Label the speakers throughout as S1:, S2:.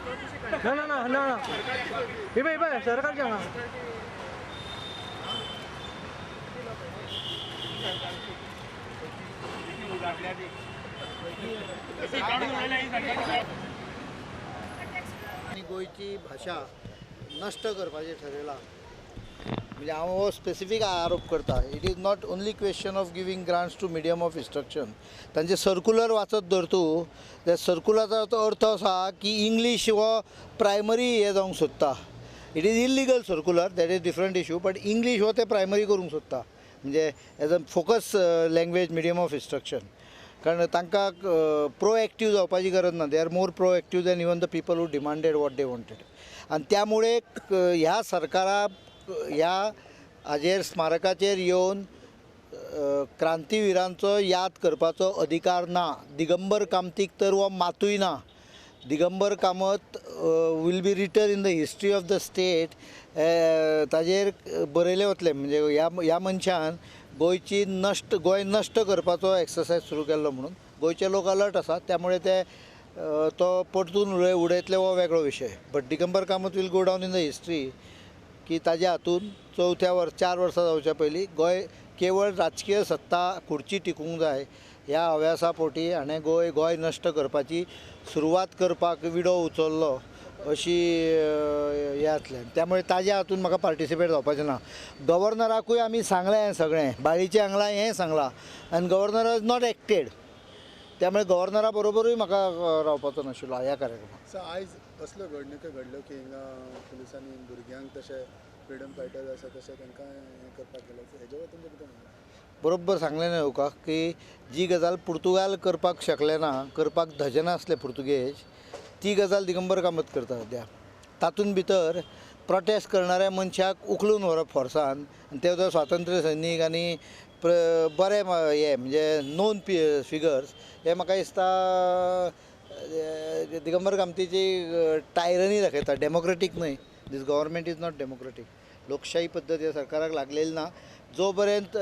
S1: ना ना ना ना हे बाय सरकारच्या हां
S2: आणि गोयची भाषा नष्ट करपाचें ठरयलां म्हणजे हांव हो स्पेसिफीक आरोप करता. It is not only question of giving grants to medium of instruction. तांचे सर्क्युलर वाचत धर तूं त्या सर्क्युलराचो अर्थ असा की इंग्लीश हो प्रायमरी हे जावंक सोदता. It is illegal circular, that is different issue, but English हो ते प्रायमरी करूंक सोदता म्हणजे as a focus language medium of instruction. कारण तांकां प्रोएक्टीव जावपाची गरज ना. They are more proactive than even the people who demanded what they wanted. आनी त्यामुळे ह्या सरकाराक ह्या हाजेर स्मारकाचेर येवन क्रांतीविरांचो याद करपाचो अधिकार ना. दिगंबर कामतीक तर हो मातूय ना. Digambar Kamat will be written in the history of the state. ताजेर बरयलें वतलें म्हणजे ह्या मनशान गोंय नश्ट करपाचो एक्सरसायज सुरू केल्लो म्हणून गोंयचे लोक अलर्ट आसात. त्यामुळे ते तो परतून उडयतले हो वेगळो विशय. But Digambar Kamat will go down in the history की ताज्या हातून 4 वर्सां जावच्या पयलीं गोंय केवळ राजकीय सत्ता खुर्ची टिकूंक जाय ह्या हव्यासा पोटी हाणें गोंय नश्ट करपाची सुरवात करपाक विडो उचललो अशी हे जातलें. त्यामुळे ताज्या हातून म्हाका पार्टिसिपेट जावपाचें ना. गव्हर्नराकूय आमी सांगलें हें सगळें, बाळीच्या आंगला हें सांगलां आनी गव्हर्नर हॅज नॉट एक्टेड. त्यामुळे गव्हर्नरा बरोबरूय म्हाका रावपाचो नाशिल्लो ह्या कार्यक्रमाक.
S3: सो आयज असल्यो घडणुको घडल्यो की हिंगा पुलिसांनी भुरग्यांक तशे फ्रिडम फायटर्स आसा तशे तांकां हें करपाक गेले. हेजे वर तुमचें कितें म्हणणें?
S2: बरोबर सांगलें न्हय तुका की जी गजाल पुर्तुगाल करपाक शकले ना, करपाक धजे नासले पुर्तुगेज, ती गजाल दिगंबर कामत करता सद्या. तातूंत भितर प्रोटेस्ट करणाऱ्या मनशाक उखलून व्हरप फोर्सान आनी ते सुद्दां स्वातंत्र्य सैनीक आनी बरे हे म्हणजे नोन फिगर्स. हे म्हाका दिसता दिगंबर कामतीची टायरनी दाखयता. डेमोक्रेटीक न्हय. This government is not democratic. लोकशाही पद्दत ह्या सरकाराक लागलेली ना. जो पर्यंत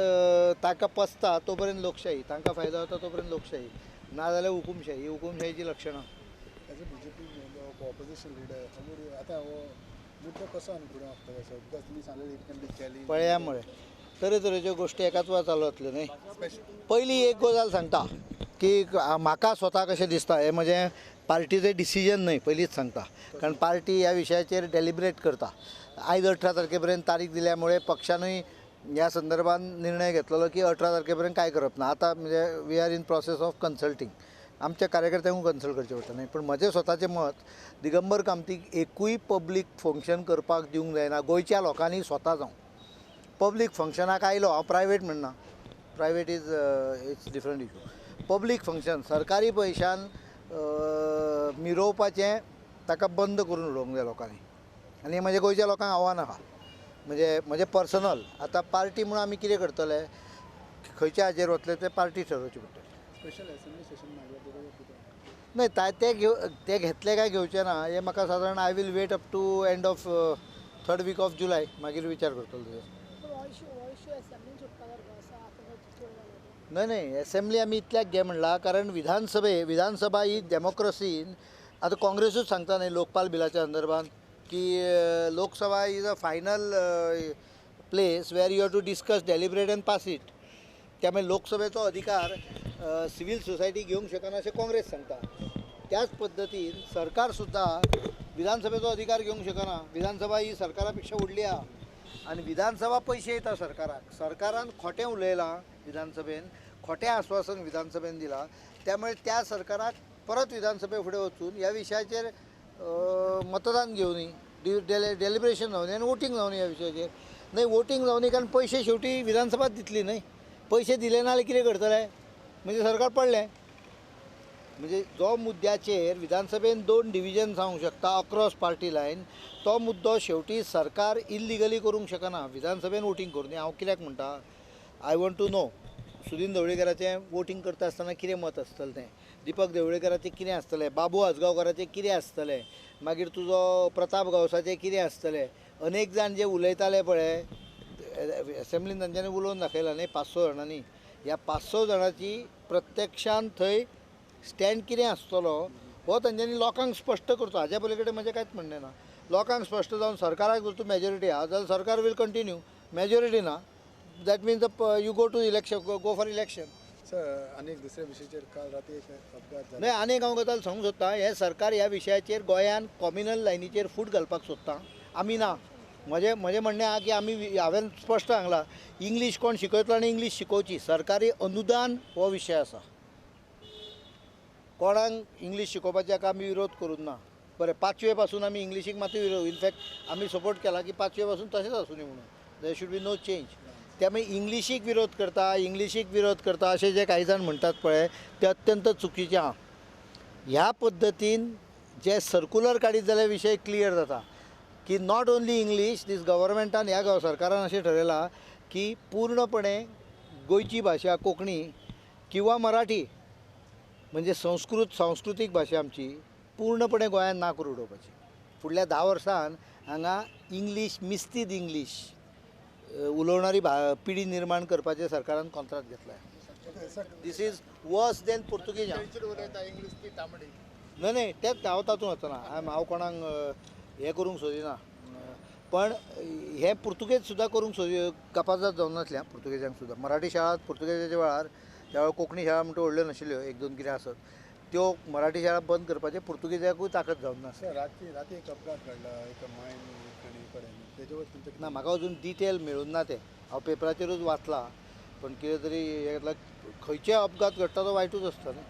S2: ताका पसता तो पर्यंत लोकशाही, तांकां फायदो जाता तो पर्यंत लोकशाही, ना जाल्यार हुकुमशाही. ही हुकुमशाहीची लक्षणां.
S3: As a BJP opposition leader आतां हो मुद्दो कसो आनी फुडें वचपाक जाय? बिकॉज तुमी सांगलें इट कॅन बी चॅलेंज.
S2: पळया मुळे तरेतरेच्यो गोश्टी एकाच वेळा चालू जातल्यो न्हय. पयली एक गजाल सांगता की म्हाका स्वता कशें दिसता, हें म्हजें पार्टीचें डिसिजन न्हय, पयलींच सांगता. कारण पार्टी ह्या विशयाचेर डेलिब्रेट करता. आयज 18 तारखे पर्यंत तारीख दिल्यामुळे पक्षानूय ह्या संदर्भात निर्णय घेतलेलो की 18 तारखे पर्यंत काय करप ना. आतां म्हणजे we are in process of consulting. आमच्या कार्यकर्त्यांकूय कन्सल्ट करचें पडटा न्हय. पण म्हजें स्वताचें मत, दिगंबर कामतीक एकूय पब्लीक फंक्शन करपाक दिवंक जायना. गोंयच्या लोकांनी स्वता जावं पब्लीक फंक्शनाक आयलो. हांव प्रायवेट म्हणना, private is it's different issue. Public function सरकारी पयशान मिरोवपाचें ताका बंद करून उडोवंक जाय लोकांनी. आनी म्हजें गोंयच्या लोकांक आव्हान आहा. म्हणजे पर्सनल. आतां पार्टी म्हणून आमी कितें करतले, खंयच्या हाजेर वतले ते पार्टी ठरोवची पडटली.
S3: स्पेशल असेंब्ली सेशन मागल्या बरोबर कितें?
S2: नाही ते घेतले काय घेवचे ना हे म्हाका सादारण I will wait up to end of 3rd week of July. मागीर विचार करतलो तुजो. नाही असेंब्ली आमी इतल्याक घे म्हणला कारण विधानसभा ही डेमोक्रेसीन आतां काँग्रेसूच सांगता न्हय लोकपाल बिलाच्या संदर्भात की Lok Sabha is a final place where you have to discuss, deliberate and pass it. त्यामुळे लोकसभेचो अधिकार सिव्हिल सोसायटी घेवंक शकना अशें काँग्रेस सांगता. त्याच पद्दतीन सरकार सुद्दां विधानसभेचो अधिकार घेवंक शकना. विधानसभा ही सरकारा पेक्षा व्हडली आहा आनी विधानसभा पयशे येता सरकाराक. सरकारान खोटें उलयलां विधानसभेन, खोटें आश्वासन विधानसभेन दिलां. त्यामुळे त्या सरकाराक परत विधानसभे फुडें वचून ह्या विशयाचेर मतदान घेवनी, डेलिब्रेशन जावनी आनी वोटींग जावनी ह्या विशयाचेर. न्हय वोटींग जावनी कारण पयशे शेवटी विधानसभाच दितली न्हय. पयशे दिले ना जाल्यार कितें करतले, म्हणजे सरकार पडलें. म्हणजे जो मुद्द्याचेर विधानसभेन 2 डिविजन जावंक शकता अक्रॉस पार्टी लायन, तो मुद्दो शेवटी सरकार इल्लिगली करूंक शकना. विधानसभेन वोटींग करून. हांव कित्याक म्हणटा, I want to know Sudin ढवळीकराचें वोटींग करता आसतना कितें मत आसतलें तें, दिपक ढवळीकराचें कितें आसतलें, बाबू आजगांवकाराचें कितें आसतलें, मागीर तुजो प्रताप गांवसाचें कितें आसतलें. अनेक जाण जे उलयताले पळय असेंब्लीन तांच्यांनी उलोवन दाखयलां न्ही 5-6 जाणांनी. ह्या 5-6 जाणांची प्रत्यक्षान थंय स्टँड कितें आसतलो हो तांच्यांनी लोकांक स्पश्ट करचो. हाज्या पलीकडे म्हजें कांयच म्हणणें ना. लोकांक स्पश्ट जावन सरकाराक जर तूं मेजॉरिटी आहा जाल्यार सरकार वील कंटिन्यू. मेजॉरिटी ना that means you go to election, go for election.
S3: Sir आनी एक दुसऱ्या विशयाचेर काल राती एक अपघात जाला.
S2: नाही आनी एक हांव गजाल सांगूंक सोदतां. हें सरकार ह्या विशयाचेर गोंयान कॉम्युनल लायनीचेर फूट घालपाक सोदता. आमी ना. म्हजें म्हणणें आहा की आमी हांवें स्पश्ट सांगलां इंग्लीश कोण शिकयतलो आनी इंग्लीश शिकोवची. सरकारी अनुदान हो विशय आसा. कोणाक इंग्लीश शिकोवपाचे हाका आमी विरोध करूंक ना. बरें 5वे पासून आमी इंग्लिशीक मातूय विरोध, इनफॅक्ट आमी सपोर्ट केला की 5वे पासून तशेंच आसूं दी म्हणून. There should be no change. त्यामुळे इंग्लिशीक विरोध करता असे जे काही जाण म्हणटात पळय ते अत्यंत चुकीचें आहा. ह्या पद्दतीन जे सर्क्युलर काडीत जाल्यार विशय क्लियर जाता की नॉट ओन्ली इंग्लीश. दीस गव्हर्मेंटान ह्या सरकारान अशें ठरयलां की पूर्णपणे गोंयची भाशा कोंकणी किंवा मराठी म्हणजे सांस्कृतीक भाशा आमची पूर्णपणे गोंयांत ना करून उडोवपाची. फुडल्या 10 वर्सांन हांगा इंग्लीश, मिस्तीद इंग्लीश उलोवणारी पिढी निर्माण करपाचें सरकारान कॉन्ट्रॅक्ट घेतलां. This is worse than Portuguese. नाही तेंच हांव तातूंत वचना. हांव कोणाक हें करूंक सोदिना. पण हे पुर्तुगेज सुद्दां करूंक कपाजात जावन नासल्या पुर्तुगेजांक सुद्दां. मराठी शाळा पुर्तुगेजाच्या वेळार त्या वेळार कोंकणी शाळा म्हणटा व्हडल्यो नाशिल्ल्यो, 1-2 कितें आसत, त्यो मराठी शाळा बंद करपाचें पुर्तुगेजाकूय ताकद जावन ना.
S3: सर राती एक अपघात घडला एका मायन आनी कडेन तेजेवर तुमचें
S2: ना म्हाका अजून डिटेल मेळून ना तें. हांव पेपराचेरूच वाचलां. पण कितें तरी खंयचे अपघात घडटा तो वायटूच आसता न्ही.